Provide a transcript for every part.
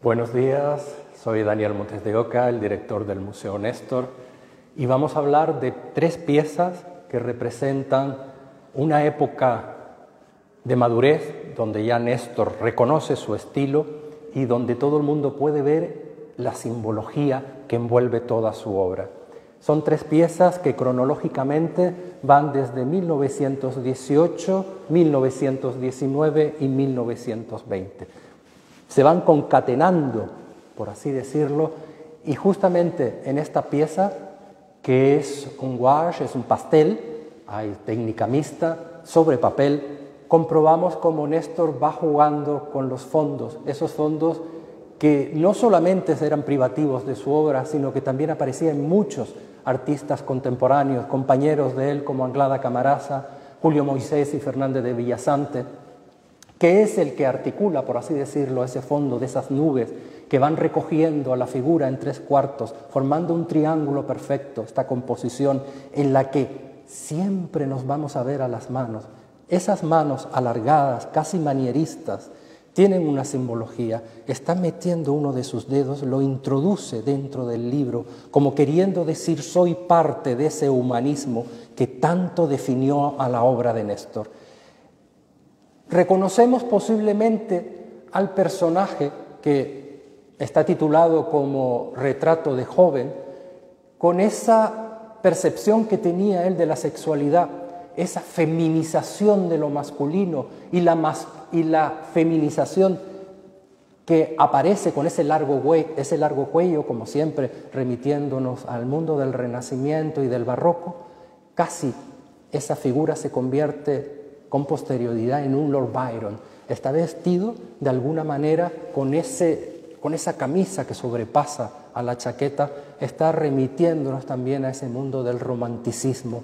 Buenos días, soy Daniel Montes de Oca, el director del Museo Néstor, y vamos a hablar de tres piezas que representan una época de madurez, donde ya Néstor reconoce su estilo y donde todo el mundo puede ver la simbología que envuelve toda su obra. Son tres piezas que cronológicamente van desde 1918, 1919 y 1920. Se van concatenando, por así decirlo, y justamente en esta pieza, que es un gouache, es un pastel, hay técnica mixta, sobre papel, comprobamos cómo Néstor va jugando con los fondos, esos fondos que no solamente eran privativos de su obra, sino que también aparecían en muchos artistas contemporáneos, compañeros de él como Anglada Camarasa, Julio Moisés y Fernández de Villasante, que es el que articula, por así decirlo, ese fondo de esas nubes que van recogiendo a la figura en tres cuartos, formando un triángulo perfecto, esta composición en la que siempre nos vamos a ver a las manos. Esas manos alargadas, casi manieristas, tienen una simbología. Está metiendo uno de sus dedos, lo introduce dentro del libro, como queriendo decir, soy parte de ese humanismo que tanto definió a la obra de Néstor. Reconocemos posiblemente al personaje que está titulado como Retrato de joven, con esa percepción que tenía él de la sexualidad, esa feminización de lo masculino y la feminización que aparece con ese largo cuello, como siempre, remitiéndonos al mundo del Renacimiento y del Barroco. Casi esa figura se convierte con posterioridad en un Lord Byron. Está vestido de alguna manera con esa camisa que sobrepasa a la chaqueta, está remitiéndonos también a ese mundo del romanticismo.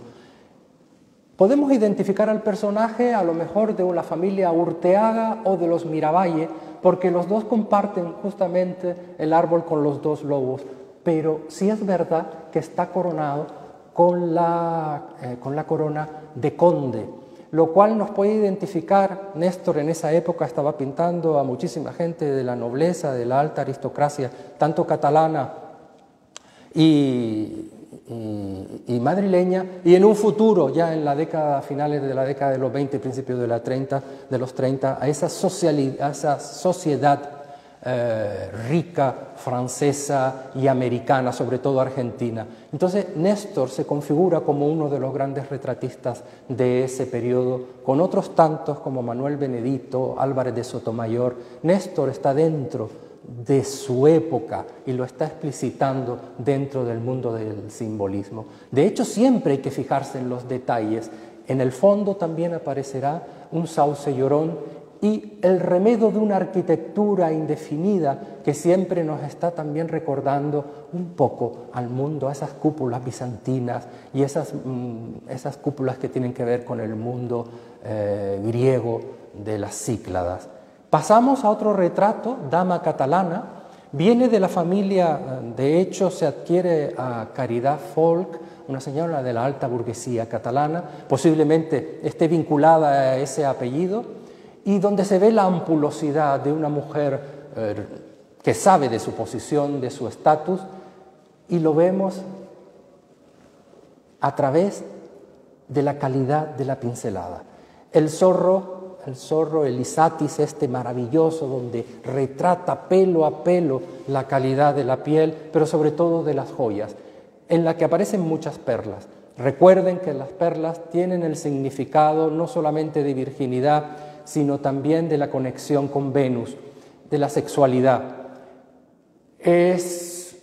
Podemos identificar al personaje a lo mejor de la familia Urteaga o de los Miravalle, porque los dos comparten justamente el árbol con los dos lobos, pero sí es verdad que está coronado con la corona de conde, lo cual nos puede identificar. Néstor en esa época estaba pintando a muchísima gente de la nobleza, de la alta aristocracia, tanto catalana y madrileña, y en un futuro, ya en la década, finales de la década de los 20, principios de los 30, a esa sociedad rica, francesa y americana, sobre todo argentina. Entonces Néstor se configura como uno de los grandes retratistas de ese periodo, con otros tantos como Manuel Benedito, Álvarez de Sotomayor. Néstor está dentro de su época y lo está explicitando dentro del mundo del simbolismo. De hecho, siempre hay que fijarse en los detalles. En el fondo también aparecerá un sauce llorón y el remedo de una arquitectura indefinida que siempre nos está también recordando un poco al mundo, a esas cúpulas bizantinas y esas cúpulas que tienen que ver con el mundo griego de las Cícladas. Pasamos a otro retrato, Dama Catalana. Viene de la familia, de hecho se adquiere a Caridad Folk, una señora de la alta burguesía catalana, posiblemente esté vinculada a ese apellido, y donde se ve la ampulosidad de una mujer que sabe de su posición, de su estatus, y lo vemos a través de la calidad de la pincelada. El zorro, el isatis este maravilloso, donde retrata pelo a pelo la calidad de la piel, pero sobre todo de las joyas, en la que aparecen muchas perlas. Recuerden que las perlas tienen el significado no solamente de virginidad, sino también de la conexión con Venus, de la sexualidad. Es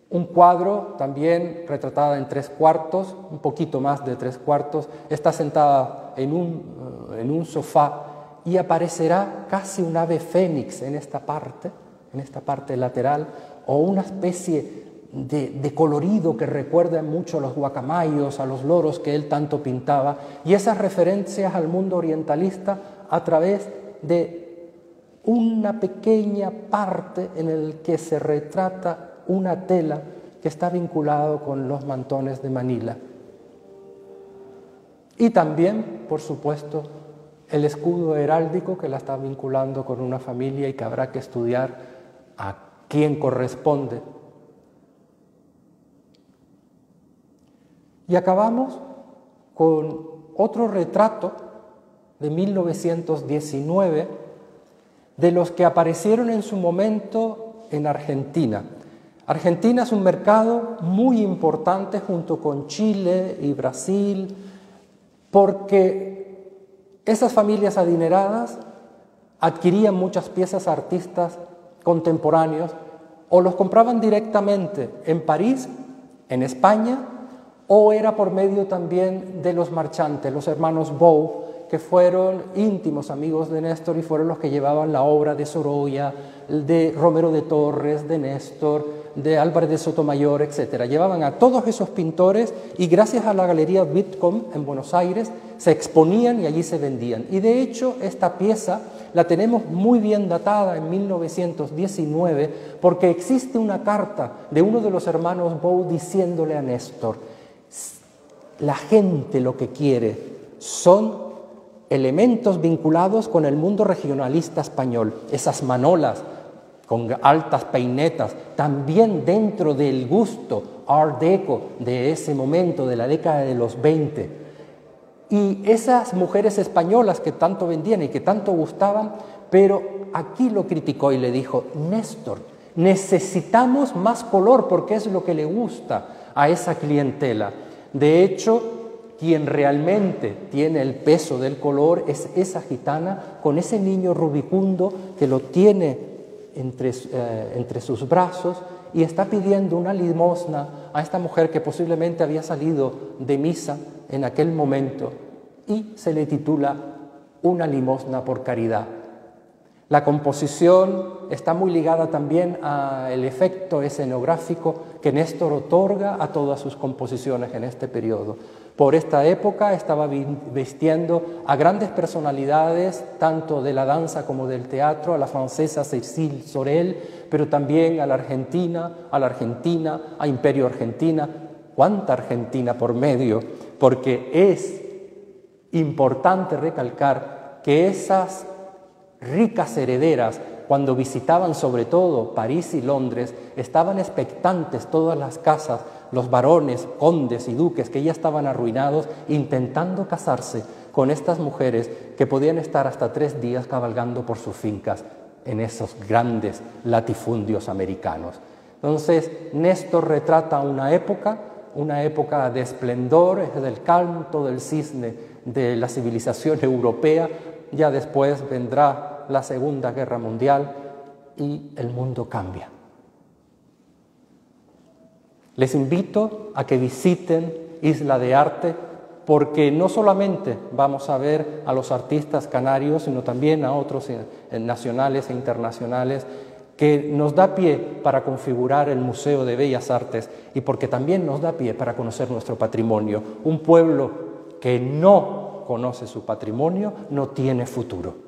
un cuadro también retratada en 3/4, un poquito más de 3/4, está sentada en un sofá y aparecerá casi un ave fénix en esta parte lateral, o una especie de colorido que recuerda mucho a los guacamayos, a los loros que él tanto pintaba, y esas referencias al mundo orientalista a través de una pequeña parte en el que se retrata una tela que está vinculado con los mantones de Manila. Y también, por supuesto, el escudo heráldico que la está vinculando con una familia y que habrá que estudiar a quién corresponde. Y acabamos con otro retrato de 1919 de los que aparecieron en su momento en Argentina. Argentina es un mercado muy importante junto con Chile y Brasil, porque esas familias adineradas adquirían muchas piezas artistas contemporáneos o los compraban directamente en París, en España, o era por medio también de los marchantes, los hermanos Bou, que fueron íntimos amigos de Néstor y fueron los que llevaban la obra de Sorolla, de Romero de Torres, de Néstor, de Álvarez de Sotomayor, etc. Llevaban a todos esos pintores y gracias a la Galería Whitcomb en Buenos Aires se exponían y allí se vendían. Y de hecho esta pieza la tenemos muy bien datada en 1919 porque existe una carta de uno de los hermanos Bou diciéndole a Néstor: la gente lo que quiere son elementos vinculados con el mundo regionalista español, esas manolas con altas peinetas, también dentro del gusto Art Deco de ese momento, de la década de los 20. Y esas mujeres españolas que tanto vendían y que tanto gustaban, pero aquí lo criticó y le dijo: Néstor, necesitamos más color porque es lo que le gusta a esa clientela. De hecho, quien realmente tiene el peso del color es esa gitana con ese niño rubicundo que lo tiene entre sus brazos y está pidiendo una limosna a esta mujer que posiblemente había salido de misa en aquel momento, y se le titula Una limosna por caridad. La composición está muy ligada también al efecto escenográfico que Néstor otorga a todas sus composiciones en este periodo. Por esta época estaba vistiendo a grandes personalidades, tanto de la danza como del teatro, a la francesa Cécile Sorel, pero también a la Argentina, a Imperio Argentina. ¿Cuánta Argentina por medio? Porque es importante recalcar que esas ricas herederas, cuando visitaban sobre todo París y Londres, estaban expectantes todas las casas, los varones, condes y duques que ya estaban arruinados, intentando casarse con estas mujeres que podían estar hasta 3 días cabalgando por sus fincas en esos grandes latifundios americanos. Entonces, Néstor retrata una época de esplendor, es del canto del cisne de la civilización europea. Ya después vendrá la Segunda Guerra Mundial y el mundo cambia. Les invito a que visiten Isla de Arte, porque no solamente vamos a ver a los artistas canarios, sino también a otros nacionales e internacionales, que nos da pie para configurar el Museo de Bellas Artes y porque también nos da pie para conocer nuestro patrimonio. Un pueblo que no conoce su patrimonio no tiene futuro.